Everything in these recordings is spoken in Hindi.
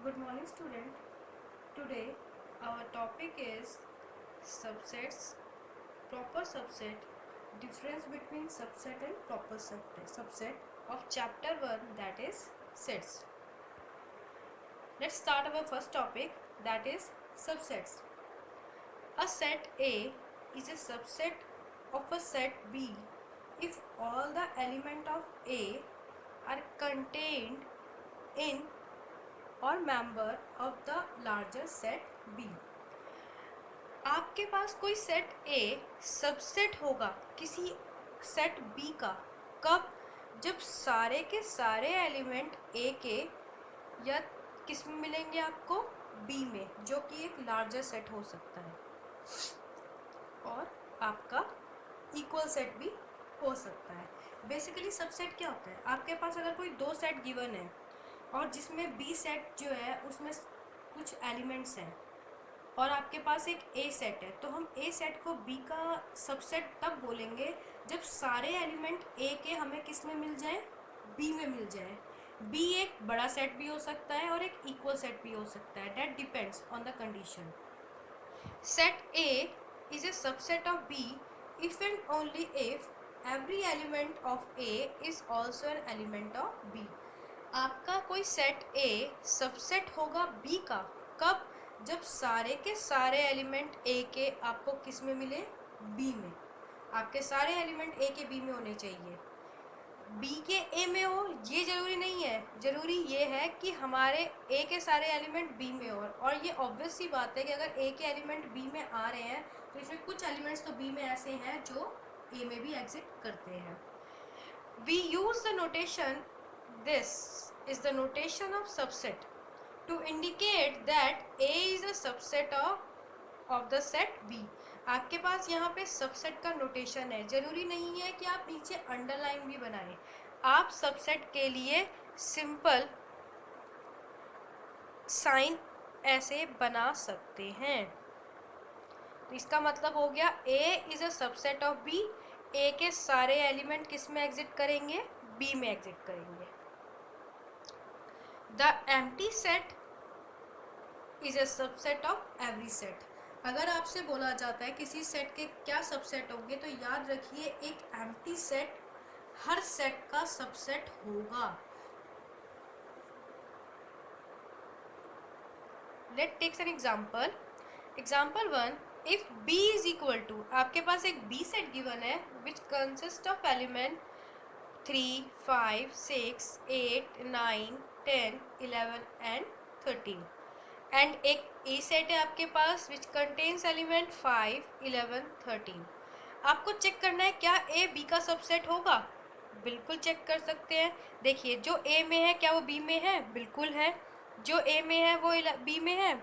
Good morning, student. Today, our topic is subsets, proper subset, difference between subset and proper subset of chapter 1, that is sets. Let's start our first topic, that is subsets. A set A is a subset of a set B if all the element of A are contained in or member of the larger set B. आपके पास कोई सेट A सबसेट होगा किसी सेट B का कब? जब सारे के सारे एलिमेंट A के या किस में मिलेंगे आपको? B में, जो कि एक लार्जर सेट हो सकता है और आपका इक्वल सेट भी हो सकता है. बेसिकली सबसेट क्या होता है? आपके पास अगर कोई दो सेट गिवन है और जिसमें B सेट जो है उसमें कुछ एलिमेंट्स हैं और आपके पास एक A सेट है, तो हम A सेट को B का सबसेट तब बोलेंगे जब सारे एलिमेंट A के हमें किस में मिल जाए? B में मिल जाए. B एक बड़ा सेट भी हो सकता है और एक इक्वल सेट भी हो सकता है. That depends on the condition. Set A is a subset of B if and only if every element of A is also an element of B. आपका कोई सेट A सबसेट होगा B का कब? जब सारे के सारे एलिमेंट A के आपको किस में मिले? B में. आपके सारे एलिमेंट A के B में होने चाहिए. B के A में हो ये ज़रूरी नहीं है. ज़रूरी ये है कि हमारे A के सारे एलिमेंट B में हो. और ये ऑब्वियस सी बात है कि अगर A के एलिमेंट B में आ रहे हैं तो इसमें कुछ एलिमेंट्स तो B में ऐसे हैं जो A में भी एग्जिट करते हैं. We use the notation, this is the notation of subset to indicate that A is a subset of the set B. आपके पास यहाँ पे सबसेट का नोटेशन है. ज़रूरी नहीं है कि आप नीचे अंडरलाइन भी बनाएं. आप सबसेट के लिए सिंपल साइन ऐसे बना सकते हैं. तो इसका मतलब हो गया A is a subset of B. A के सारे एलिमेंट किस में एग्जिट करेंगे? B में एग्जिट करेंगे. The empty set is a subset of every set. अगर आपसे बोला जाता है किसी सेट के क्या सबसेट होंगे तो याद रखिए एक एम्प्टी सेट हर सेट का सबसेट होगा. Let takes an example. Example 1, if B is equal to, आपके पास एक B सेट गिवन है which consist of element 3, 5, 6, 8, 9, 10, 11 and 13. And एक A सेट है आपके पास विच कंटेन्स एलिमेंट 5, 11, 13. आपको चेक करना है क्या A B का सबसेट होगा? बिल्कुल चेक कर सकते हैं. देखिए जो A में है क्या वो B में है? बिल्कुल है. जो A में है वो B में है.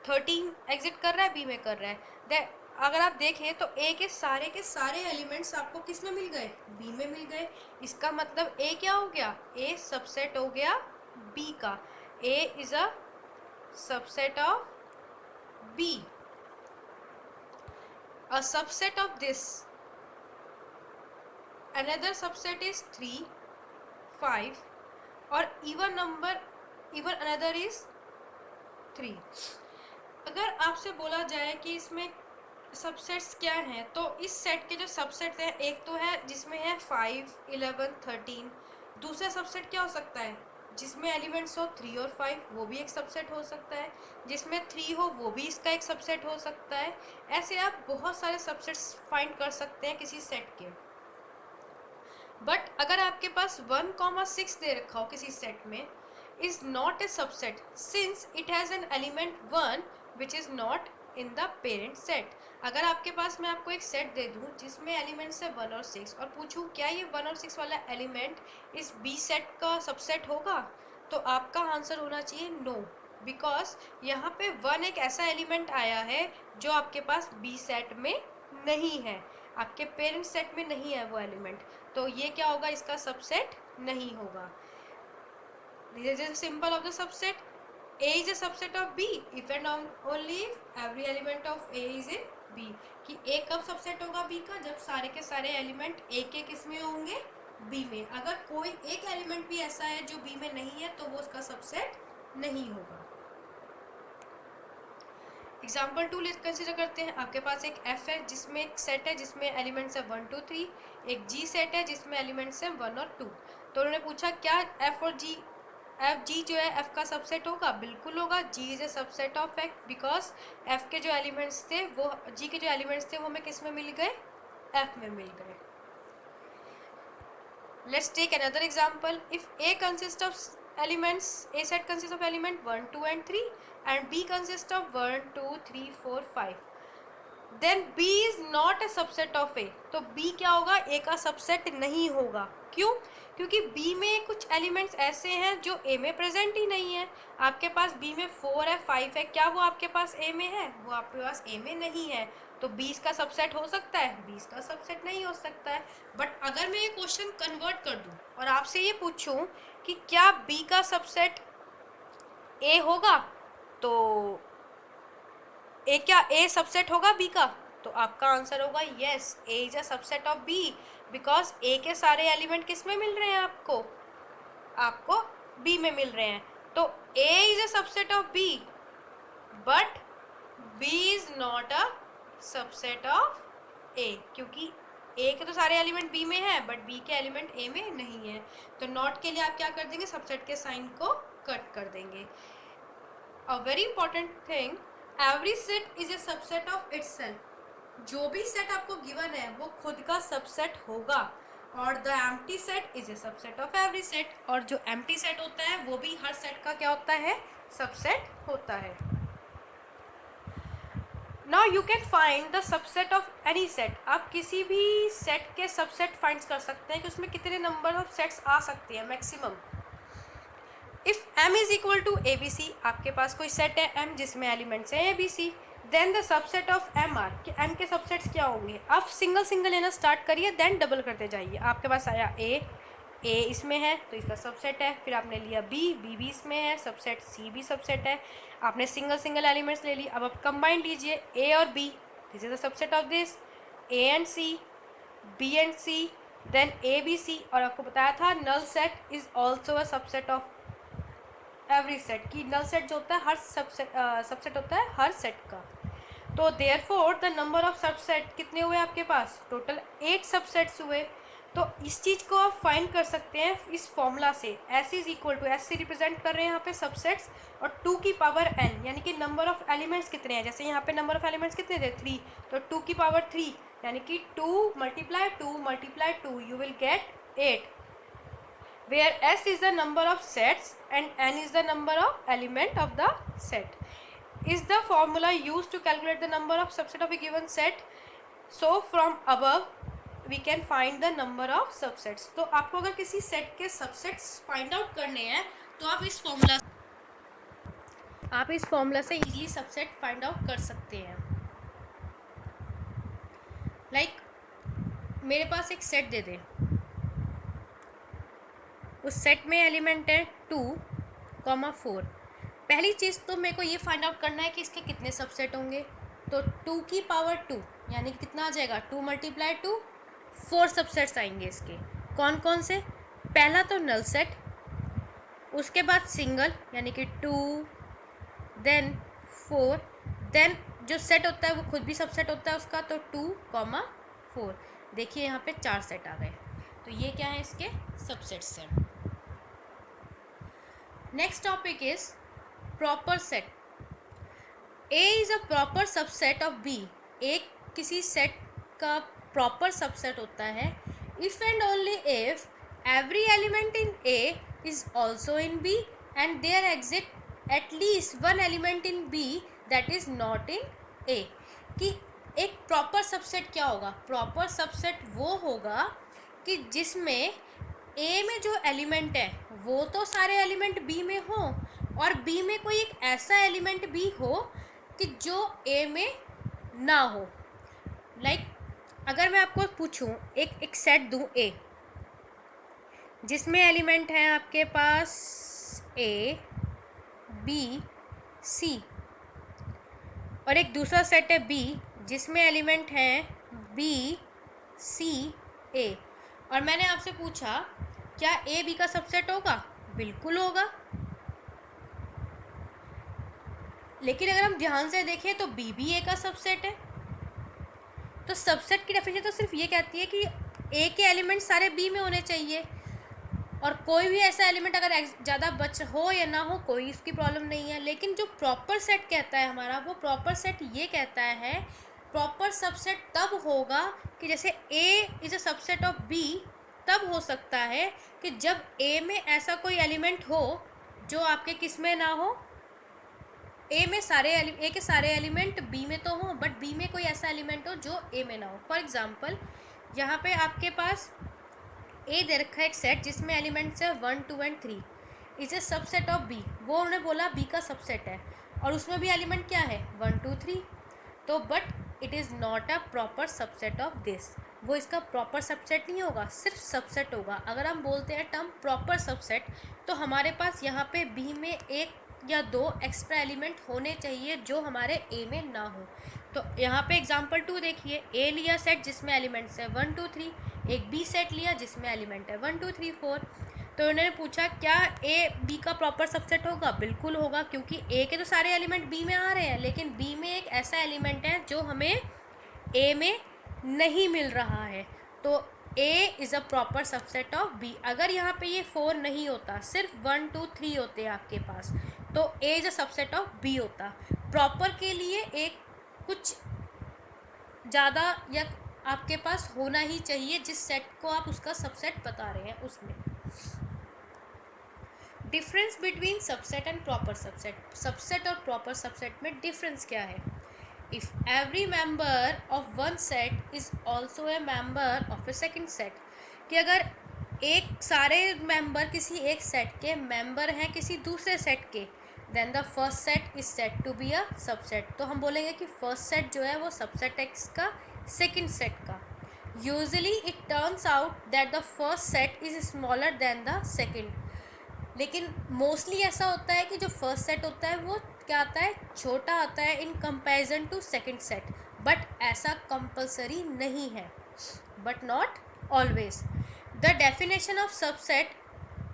13 एग्जिट कर रहा है, B में कर रहा है. अगर आप देखें तो A के सारे एलिमेंट्स आपको किस में मिल गए? B में मिल गए. इसका मतलब A क्या हो गया? A सबसेट हो गया B का. A is a subset of B. A subset of this. Another subset is 3, 5 और even number, even another is 3. अगर आपसे बोला जाए कि इसमें सबसेट्स क्या हैं तो इस सेट के जो सबसेट्स हैं एक तो है जिसमें है 5, 11, 13. दूसरा सबसेट क्या हो सकता है? जिसमें एलिमेंट्स हो 3 और 5, वो भी एक सबसेट हो सकता है. जिसमें 3 हो वो भी इसका एक सबसेट हो सकता है. ऐसे आप बहुत सारे सबसेट्स फाइंड कर सकते हैं किसी सेट के. बट अगर आपके पास 1, 6 दे रखा हो किसी सेट में, is not a subset since it has an element 1 which is not in the parent set. अगर आपके पास मैं आपको एक सेट दे दूं जिसमें एलिमेंट्स है 1 और 6 और पूछूं क्या ये 1 और 6 वाला एलिमेंट इस B सेट का सबसेट होगा, तो आपका आंसर होना चाहिए नो. बिकॉज यहाँ पे 1 एक ऐसा एलिमेंट आया है जो आपके पास B सेट में नहीं है. आपके पेरेंट सेट में नहीं है वो एलिमेंट, तो ये क्या होगा? इसका सबसेट नहीं होगा. This is simple of the subset. A is a subset of B if and only if every element of A is in B. कि A कब सबसेट होगा B का? जब सारे के सारे एलिमेंट A के किस में होंगे? B में. अगर कोई एक एलिमेंट भी ऐसा है जो B में नहीं है तो वो उसका सबसेट नहीं होगा। एग्जाम्पल 2 कंसिडर करते हैं। आपके पास एक एफ है जिसमें एक सेट है जिसमें एलिमेंट्स है 1 2 3, एक जी सेट है जिसमें एलिमेंट्स हैं 1 और 2। तो उन्होंने पूछा क्या एफ और जी, एफ जी जो है एफ का सबसेट होगा? बिल्कुल होगा। G is a subset of F because F के जो एलिमेंट्स थे वो, जी के जो एलिमेंट्स थे वो हमें किस में मिल गए? एफ में मिल गए। Let's take another example. If A consists of elements, A set consists of element 1, 2 and 3 and B consists of 1, 2, 3, 4, 5. Then B is not a subset of A. तो B क्या होगा? A का सबसेट नहीं होगा। क्यों? क्योंकि B में कुछ एलिमेंट्स ऐसे हैं जो A में प्रेजेंट ही नहीं है। आपके पास B में 4 है 5 है, क्या वो आपके पास A में है? वो आपके पास A में नहीं है। तो 20 का सबसेट हो सकता है? 20 का सबसेट नहीं हो सकता है। बट अगर मैं ये क्वेश्चन कन्वर्ट कर दूं और आपसे ये पूछूं कि क्या B का सबसेट A होगा, तो क्या A सबसेट होगा B का? तो आपका आंसर होगा yes, A is a subset of B because A के सारे एलिमेंट किस में मिल रहे हैं आपको? आपको B में मिल रहे हैं। तो A is a subset of B but B is not a subset of A, क्योंकि A के तो सारे एलिमेंट B में है बट B के एलिमेंट A में नहीं है। तो नॉट के लिए आप क्या कर देंगे? सबसेट के साइन को कट कर देंगे। A very important thing, every set is a subset of itself. जो भी सेट आपको गिवन है वो खुद का सबसेट होगा और the empty set is a subset of every set. और जो एम्प्टी सेट होता है वो भी हर सेट का क्या होता है? सबसेट होता है। Now you can find the subset of any set. आप किसी भी सेट के सबसेट फाइंड कर सकते हैं कि उसमें कितने नंबर ऑफ सेट्स आ सकते हैं maximum. If m is equal to A B C, आपके पास कोई सेट है m जिसमें एलिमेंट्स हैं A B C, then the subset of m are, कि m के सबसेट्स क्या होंगे? आप सिंगल सिंगल लेना स्टार्ट करिए देन डबल करते जाइए। आपके पास आया a इसमें है तो इसका सबसेट है। फिर आपने लिया b भी इसमें है सबसेट, c भी सबसेट है। आपने सिंगल सिंगल एलिमेंट्स ले ली। अब आप कंबाइन लीजिए a और b, this is the subset of this, a and c, b and c, then a b c। और आपको बताया था null set is also a subset of every set, की नल सेट जो होता है हर सबसेट होता है हर सेट का। तो therefore the number of subset कितने हुए आपके पास? टोटल 8 सबसेट्स हुए। तो इस चीज़ को आप फाइंड कर सकते हैं इस फॉर्मूला से। S is equal to, S से रिप्रेजेंट कर रहे हैं यहाँ पे सबसेट्स और 2 की पावर n, यानी कि नंबर ऑफ एलिमेंट्स कितने हैं। जैसे यहाँ पे नंबर ऑफ एलिमेंट्स कितने थे? 3, तो 2 की पावर 3 यानी कि 2 multiply 2 you will get 8, where S is the number of sets and n is the number of element of the set. Is the formula used to calculate the number of subset of a given set? So from above we can find the number of subsets. तो आपको अगर किसी सेट के सबसेट्स फाइंड आउट करने हैं तो आप इस फॉर्मूला से इजीली सबसेट फाइंड आउट कर सकते हैं। लाइक मेरे पास एक सेट दे दें, उस सेट में एलिमेंट है 2, 4। पहली चीज़ तो मेरे को ये फाइंड आउट करना है कि इसके कितने सबसेट होंगे। तो 2 की पावर 2 यानी कितना आ जाएगा? 2 मल्टीप्लाई 2, 4 सबसेट्स आएंगे इसके। कौन कौन से? पहला तो नल सेट, उसके बाद सिंगल यानी कि 2, देन 4, देन जो सेट होता है वो खुद भी सबसेट होता है उसका, तो 2, 4। देखिए यहाँ पे 4 सेट आ गए। तो ये क्या है? इसके सबसेट्स हैं। Next topic is proper set. A is a proper subset of B। एक किसी सेट का प्रॉपर सबसेट होता है if and only if every element in A is also in B and there exist at least one element in B that is not in A। कि एक प्रॉपर सबसेट क्या होगा? प्रॉपर सबसेट वो होगा कि जिसमें A में जो एलिमेंट है वो तो सारे एलिमेंट B में हो और B में कोई एक ऐसा एलिमेंट भी हो कि जो A में ना हो। लाइक अगर मैं आपको पूछूं, एक सेट दूं A जिसमें एलिमेंट हैं आपके पास A, B, C, और एक दूसरा सेट है B जिसमें एलिमेंट हैं B, C, A, और मैंने आपसे पूछा क्या A B का सबसेट होगा? बिल्कुल होगा। लेकिन अगर हम ध्यान से देखें तो बी भी ए का सबसेट है। तो सबसेट की डेफिनेशन तो सिर्फ ये कहती है कि ए के एलिमेंट सारे बी में होने चाहिए, और कोई भी ऐसा एलिमेंट अगर ज़्यादा बच हो या ना हो कोई इसकी प्रॉब्लम नहीं है। लेकिन जो प्रॉपर सेट कहता है हमारा, वो प्रॉपर सेट ये कहता है प्रॉपर सबसेट तब होगा कि जैसे A is a subset of B, तब हो सकता है कि जब ए में ऐसा कोई एलिमेंट हो जो आपके किस में ना हो, ए के सारे एलिमेंट बी में तो हों बट बी में कोई ऐसा एलिमेंट हो जो ए में ना हो। फॉर एग्जांपल यहाँ पे आपके पास ए दे रखा है एक सेट जिसमें एलिमेंट्स है 1 2 and 3, is a subset of B. वो उन्होंने बोला बी का सबसेट है और उसमें भी एलिमेंट क्या है 1 2 3। तो but it is not a proper subset of this, वो इसका प्रॉपर सबसेट नहीं होगा, सिर्फ सबसेट होगा। अगर हम बोलते हैं टर्म प्रॉपर सबसेट तो हमारे पास यहाँ पे बी में एक या दो एक्स्ट्रा एलिमेंट होने चाहिए जो हमारे ए में ना हो। तो यहाँ पे एग्जांपल 2 देखिए, ए लिया सेट जिसमें एलिमेंट्स है 1 2 3, एक बी सेट लिया जिसमें एलिमेंट है 1 2 3 4। तो उन्होंने पूछा क्या ए बी का प्रॉपर सबसेट होगा? बिल्कुल होगा, क्योंकि ए के तो सारे एलिमेंट बी में आ रहे हैं, लेकिन बी में एक ऐसा एलिमेंट है जो हमें ए में नहीं मिल रहा है। तो A is a proper subset of B. अगर यहाँ पे ये 4 नहीं होता, सिर्फ 1 2 3 होते आपके पास, तो A is a subset of B होता। प्रॉपर के लिए एक कुछ ज़्यादा या आपके पास होना ही चाहिए जिस सेट को आप उसका सबसेट बता रहे हैं उसमें। Difference between subset and proper subset. Subset और प्रॉपर सबसेट में डिफरेंस क्या है? If every member of one set is also a member of A second set, कि अगर एक सारे मेंबर किसी एक सेट के मेंबर हैं किसी दूसरे सेट के, then the first set is set to be a subset. तो हम बोलेंगे कि फर्स्ट सेट जो है वो सबसेट एक्स का सेकेंड सेट का। Usually it turns out that the first set is smaller than the second, लेकिन मोस्टली ऐसा होता है कि जो फर्स्ट सेट होता है वो क्या आता है, छोटा आता है in comparison to second set. But ऐसा कंपलसरी नहीं है, but not always. The definition of subset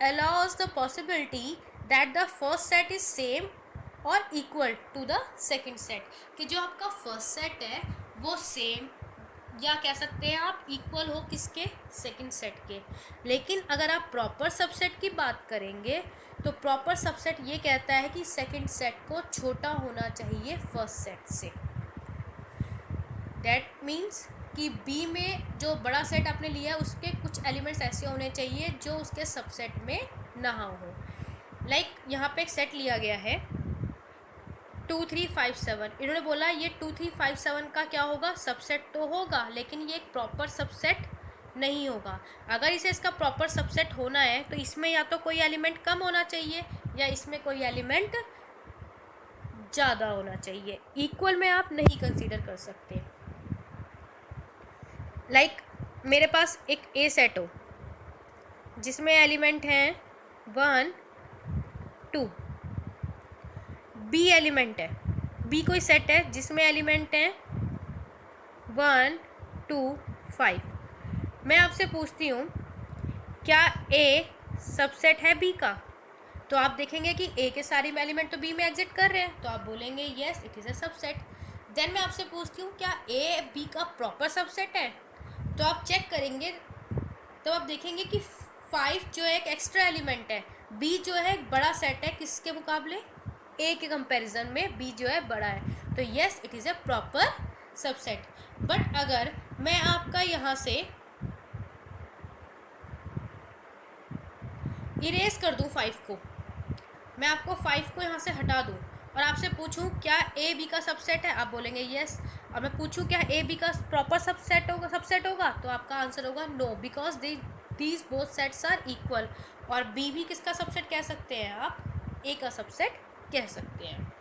allows the possibility that the first set is same और equal to the second set, कि जो आपका फर्स्ट सेट है वो सेम या कह सकते हैं आप इक्वल हो किसके, सेकंड सेट के। लेकिन अगर आप प्रॉपर सबसेट की बात करेंगे तो प्रॉपर सबसेट ये कहता है कि सेकंड सेट को छोटा होना चाहिए फर्स्ट सेट से। दैट मीन्स कि बी में जो बड़ा सेट आपने लिया है उसके कुछ एलिमेंट्स ऐसे होने चाहिए जो उसके सबसेट में ना हो। लाइक यहाँ पे एक सेट लिया गया है 2 3 5 7, इन्होंने बोला ये 2 3 5 7 का क्या होगा, सबसेट तो होगा, लेकिन ये एक प्रॉपर सबसेट नहीं होगा। अगर इसे इसका प्रॉपर सबसेट होना है तो इसमें या तो कोई एलिमेंट कम होना चाहिए या इसमें कोई एलिमेंट ज़्यादा होना चाहिए, इक्वल में आप नहीं कंसीडर कर सकते। लाइक मेरे पास एक ए सेट हो जिसमें एलिमेंट हैं 1 2, बी एलिमेंट है, बी कोई सेट है जिसमें एलिमेंट हैं 1 2 5। मैं आपसे पूछती हूँ क्या ए सबसेट है बी का? तो आप देखेंगे कि ए के सारे एलिमेंट तो बी में एग्जिट कर रहे हैं, तो आप बोलेंगे yes it is a subset. Then मैं आपसे पूछती हूँ क्या ए बी का प्रॉपर सबसेट है? तो आप चेक करेंगे तो आप देखेंगे कि 5 जो है एक एक्स्ट्रा एलिमेंट है, बी जो है एक बड़ा सेट है किसके मुकाबले, ए के कंपैरिजन में बी जो है बड़ा है, तो yes it is a proper subset. But अगर मैं आपका यहाँ से इरेज कर दूँ 5 को, मैं आपको 5 को यहाँ से हटा दूँ और आपसे पूछूं क्या ए बी का सबसेट है, आप बोलेंगे येस। और मैं पूछूं क्या ए बी का प्रॉपर सबसेट होगा तो आपका आंसर होगा no, because these both sets are equal. और बी भी किसका सबसेट कह सकते हैं आप, ए का सबसेट कह सकते हैं।